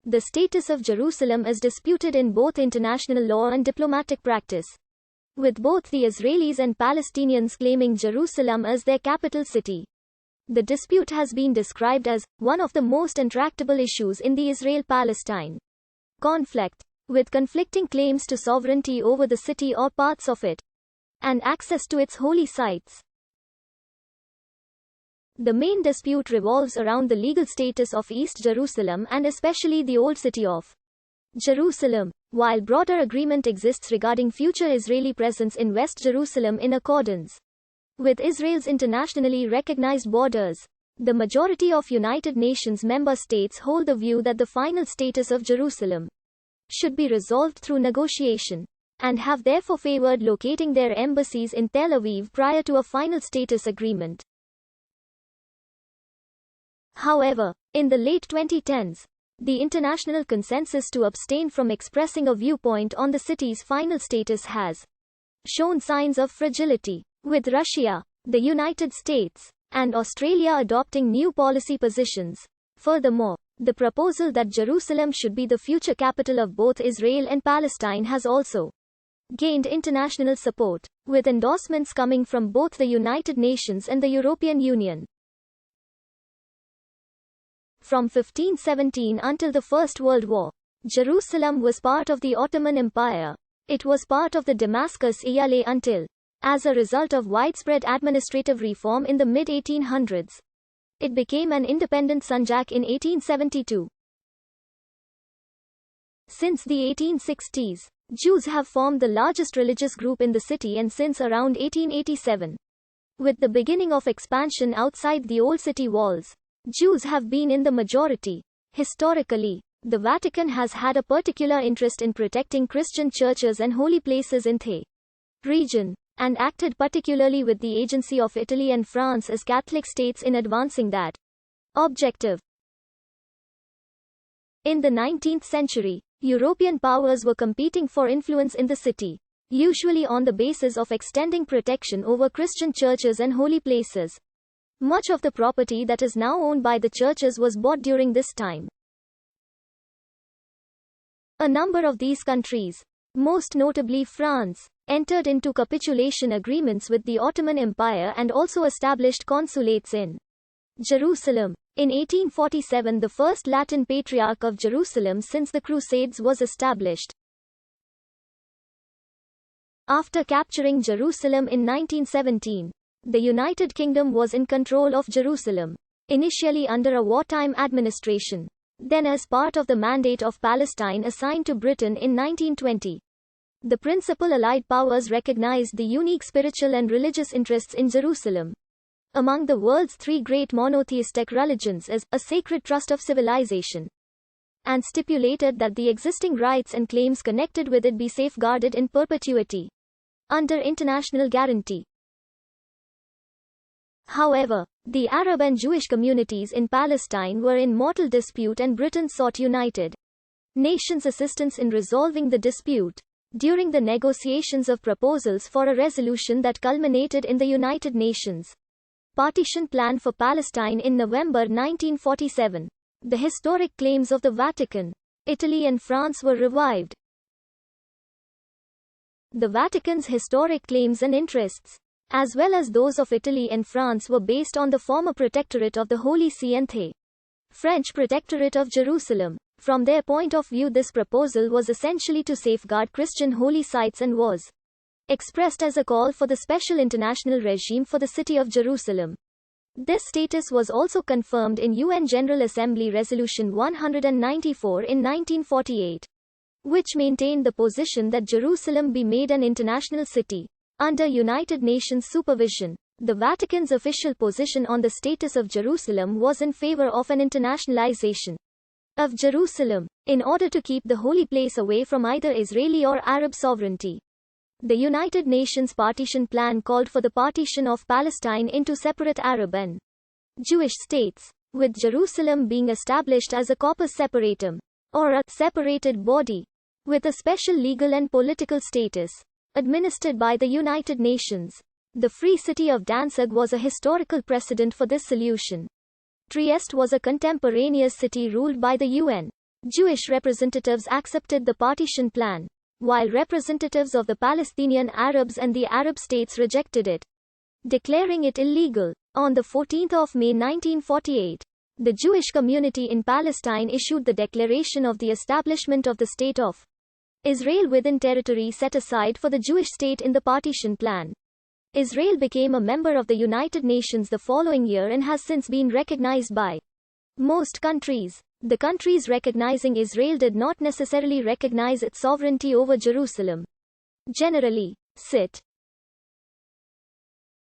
The status of Jerusalem is disputed in both international law and diplomatic practice, with both the Israelis and Palestinians claiming Jerusalem as their capital city. The dispute has been described as one of the most intractable issues in the Israel-Palestine conflict, with conflicting claims to sovereignty over the city or parts of it, and access to its holy sites. The main dispute revolves around the legal status of East Jerusalem and especially the Old City of Jerusalem, while broader agreement exists regarding future Israeli presence in West Jerusalem in accordance with Israel's internationally recognized borders. The majority of United Nations member states hold the view that the final status of Jerusalem should be resolved through negotiation, and have therefore favored locating their embassies in Tel Aviv prior to a final status agreement. However, in the late 2010s, the international consensus to abstain from expressing a viewpoint on the city's final status has shown signs of fragility, with Russia, the United States, and Australia adopting new policy positions. Furthermore, the proposal that Jerusalem should be the future capital of both Israel and Palestine has also gained international support, with endorsements coming from both the United Nations and the European Union. From 1517 until the First World War, Jerusalem was part of the Ottoman Empire. It was part of the Damascus Eyale until, as a result of widespread administrative reform in the mid-1800s, it became an independent sanjak in 1872. Since the 1860s, Jews have formed the largest religious group in the city, and since around 1887, with the beginning of expansion outside the old city walls, Jews have been in the majority. Historically, the Vatican has had a particular interest in protecting Christian churches and holy places in the region, and acted particularly with the agency of Italy and France as Catholic states in advancing that objective. In the 19th century, European powers were competing for influence in the city, usually on the basis of extending protection over Christian churches and holy places. Much of the property that is now owned by the churches was bought during this time. A number of these countries, most notably France, entered into capitulation agreements with the Ottoman Empire and also established consulates in Jerusalem. In 1847, the first Latin Patriarch of Jerusalem since the Crusades was established. After capturing Jerusalem in 1917, the United Kingdom was in control of Jerusalem, initially under a wartime administration, then as part of the Mandate of Palestine assigned to Britain in 1920. The principal Allied powers recognized the unique spiritual and religious interests in Jerusalem, among the world's three great monotheistic religions, as a sacred trust of civilization, and stipulated that the existing rights and claims connected with it be safeguarded in perpetuity, under international guarantee. However, the Arab and Jewish communities in Palestine were in mortal dispute, and Britain sought United Nations assistance in resolving the dispute. During the negotiations of proposals for a resolution that culminated in the United Nations partition plan for Palestine in November 1947, the historic claims of the Vatican, Italy and France were revived. The Vatican's historic claims and interests, as well as those of Italy and France, were based on the former Protectorate of the Holy See and the French Protectorate of Jerusalem. From their point of view, this proposal was essentially to safeguard Christian holy sites and was expressed as a call for the special international regime for the city of Jerusalem. This status was also confirmed in UN General Assembly Resolution 194 in 1948, which maintained the position that Jerusalem be made an international city under United Nations supervision. The Vatican's official position on the status of Jerusalem was in favor of an internationalization of Jerusalem, in order to keep the holy place away from either Israeli or Arab sovereignty. The United Nations partition plan called for the partition of Palestine into separate Arab and Jewish states, with Jerusalem being established as a corpus separatum, or a separated body, with a special legal and political status, administered by the United Nations. The Free City of Danzig was a historical precedent for this solution. Trieste was a contemporaneous city ruled by the UN. Jewish representatives accepted the partition plan, while representatives of the Palestinian Arabs and the Arab states rejected it, declaring it illegal. On 14 May 1948, the Jewish community in Palestine issued the declaration of the establishment of the State of Israel within territory set aside for the Jewish state in the partition plan. Israel became a member of the United Nations the following year and has since been recognized by most countries. The countries recognizing Israel did not necessarily recognize its sovereignty over Jerusalem. Generally, Cit.